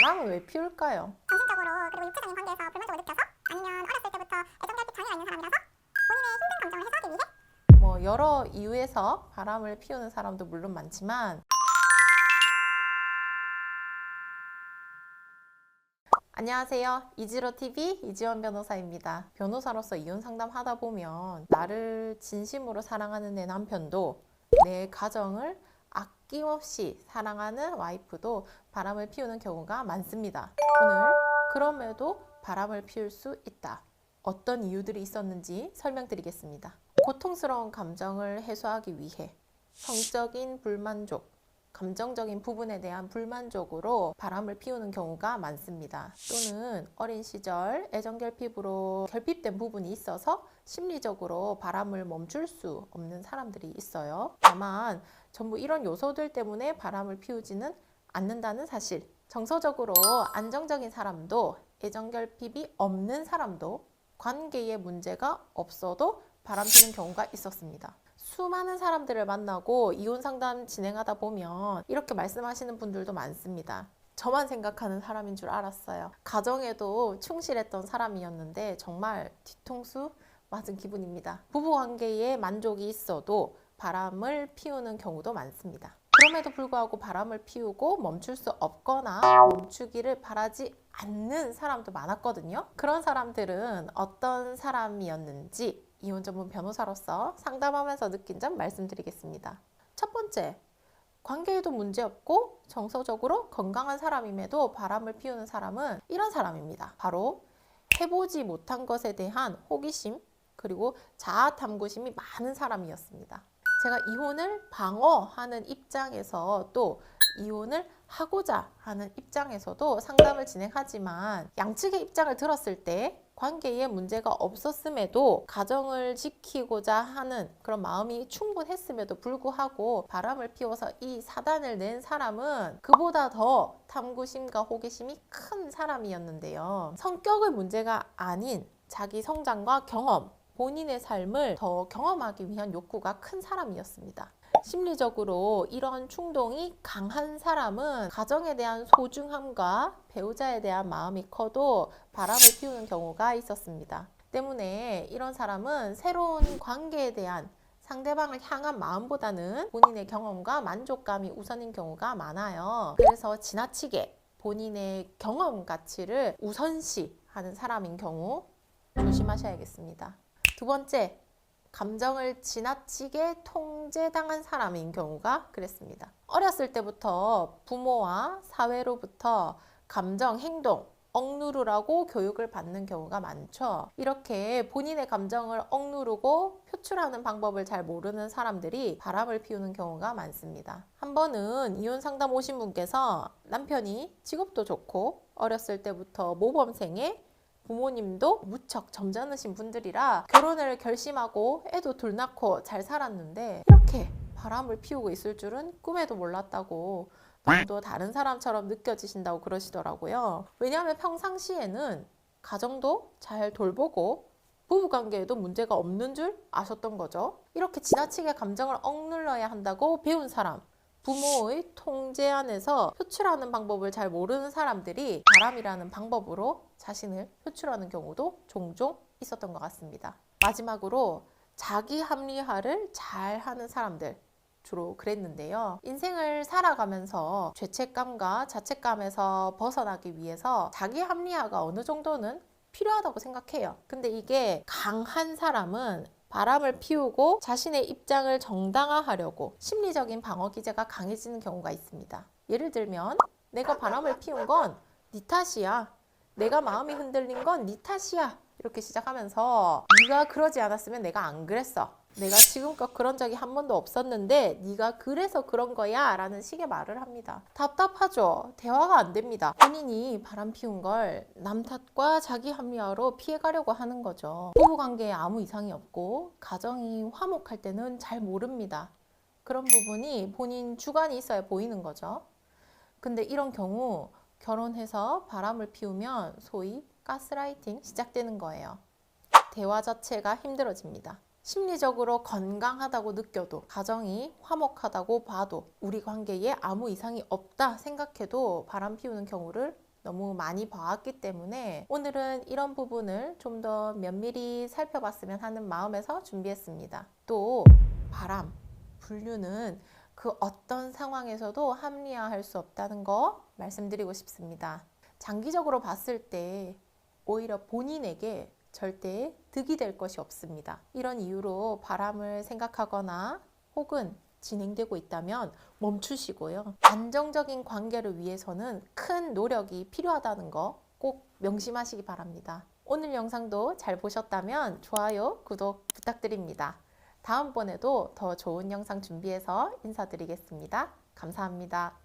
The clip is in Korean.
바람은 왜 피울까요? 정신적으로 그리고 육체적인 관계에서 불만족을 느껴서 아니면 어렸을 때부터 애정결핍 장애가 있는 사람이라서 본인의 힘든 감정을 해소하기 위해 여러 이유에서 바람을 피우는 사람도 물론 많지만 안녕하세요. 이지로TV 이지원 변호사입니다. 변호사로서 이혼 상담하다 보면 나를 진심으로 사랑하는 내 남편도 내 가정을 아낌없이 사랑하는 와이프도 바람을 피우는 경우가 많습니다. 오늘 그럼에도 바람을 피울 수 있다. 어떤 이유들이 있었는지 설명드리겠습니다. 고통스러운 감정을 해소하기 위해 성적인 불만족, 감정적인 부분에 대한 불만족으로 바람을 피우는 경우가 많습니다. 또는 어린 시절 애정결핍으로 결핍된 부분이 있어서 심리적으로 바람을 멈출 수 없는 사람들이 있어요. 다만 전부 이런 요소들 때문에 바람을 피우지는 않는다는 사실. 정서적으로 안정적인 사람도 애정결핍이 없는 사람도 관계에 문제가 없어도 바람 피는 경우가 있었습니다. 수많은 사람들을 만나고 이혼 상담 진행하다 보면 이렇게 말씀하시는 분들도 많습니다. 저만 생각하는 사람인 줄 알았어요. 가정에도 충실했던 사람이었는데 정말 뒤통수 맞은 기분입니다. 부부관계에 만족이 있어도 바람을 피우는 경우도 많습니다. 그럼에도 불구하고 바람을 피우고 멈출 수 없거나 멈추기를 바라지 않는 사람도 많았거든요. 그런 사람들은 어떤 사람이었는지 이혼 전문 변호사로서 상담하면서 느낀 점 말씀드리겠습니다. 첫 번째, 관계에도 문제없고 정서적으로 건강한 사람임에도 바람을 피우는 사람은 이런 사람입니다. 바로 해보지 못한 것에 대한 호기심 그리고 자아 탐구심이 많은 사람이었습니다. 제가 이혼을 방어하는 입장에서 또 이혼을 하고자 하는 입장에서도 상담을 진행하지만 양측의 입장을 들었을 때 관계에 문제가 없었음에도 가정을 지키고자 하는 그런 마음이 충분했음에도 불구하고 바람을 피워서 이 사단을 낸 사람은 그보다 더 탐구심과 호기심이 큰 사람이었는데요. 성격의 문제가 아닌 자기 성장과 경험, 본인의 삶을 더 경험하기 위한 욕구가 큰 사람이었습니다. 심리적으로 이런 충동이 강한 사람은 가정에 대한 소중함과 배우자에 대한 마음이 커도 바람을 피우는 경우가 있었습니다. 때문에 이런 사람은 새로운 관계에 대한 상대방을 향한 마음보다는 본인의 경험과 만족감이 우선인 경우가 많아요. 그래서 지나치게 본인의 경험 가치를 우선시하는 사람인 경우 조심하셔야겠습니다. 두 번째, 감정을 지나치게 통제당한 사람인 경우가 그랬습니다. 어렸을 때부터 부모와 사회로부터 감정, 행동, 억누르라고 교육을 받는 경우가 많죠. 이렇게 본인의 감정을 억누르고 표출하는 방법을 잘 모르는 사람들이 바람을 피우는 경우가 많습니다. 한 번은 이혼 상담 오신 분께서 남편이 직업도 좋고 어렸을 때부터 모범생에 부모님도 무척 점잖으신 분들이라 결혼을 결심하고 애도 둘 낳고 잘 살았는데 이렇게 바람을 피우고 있을 줄은 꿈에도 몰랐다고 또 다른 사람처럼 느껴지신다고 그러시더라고요. 왜냐하면 평상시에는 가정도 잘 돌보고 부부관계에도 문제가 없는 줄 아셨던 거죠. 이렇게 지나치게 감정을 억눌러야 한다고 배운 사람, 부모의 통제 안에서 표출하는 방법을 잘 모르는 사람들이 바람이라는 방법으로 자신을 표출하는 경우도 종종 있었던 것 같습니다. 마지막으로 자기 합리화를 잘 하는 사람들 주로 그랬는데요. 인생을 살아가면서 죄책감과 자책감에서 벗어나기 위해서 자기 합리화가 어느 정도는 필요하다고 생각해요. 근데 이게 강한 사람은 바람을 피우고 자신의 입장을 정당화하려고 심리적인 방어 기제가 강해지는 경우가 있습니다. 예를 들면 내가 바람을 피운 건 네 탓이야. 내가 마음이 흔들린 건 네 탓이야. 이렇게 시작하면서 네가 그러지 않았으면 내가 안 그랬어. 내가 지금껏 그런 적이 한 번도 없었는데 네가 그래서 그런 거야 라는 식의 말을 합니다. 답답하죠. 대화가 안 됩니다. 본인이 바람 피운 걸 남 탓과 자기 합리화로 피해가려고 하는 거죠. 부부관계에 아무 이상이 없고 가정이 화목할 때는 잘 모릅니다. 그런 부분이 본인 주관이 있어야 보이는 거죠. 근데 이런 경우 결혼해서 바람을 피우면 소위 가스라이팅 시작되는 거예요. 대화 자체가 힘들어집니다. 심리적으로 건강하다고 느껴도 가정이 화목하다고 봐도 우리 관계에 아무 이상이 없다 생각해도 바람 피우는 경우를 너무 많이 봐왔기 때문에 오늘은 이런 부분을 좀 더 면밀히 살펴봤으면 하는 마음에서 준비했습니다. 또 바람, 분류는 그 어떤 상황에서도 합리화할 수 없다는 거 말씀드리고 싶습니다. 장기적으로 봤을 때 오히려 본인에게 절대 득이 될 것이 없습니다. 이런 이유로 바람을 생각하거나 혹은 진행되고 있다면 멈추시고요. 안정적인 관계를 위해서는 큰 노력이 필요하다는 거 꼭 명심하시기 바랍니다. 오늘 영상도 잘 보셨다면 좋아요, 구독 부탁드립니다. 다음번에도 더 좋은 영상 준비해서 인사드리겠습니다. 감사합니다.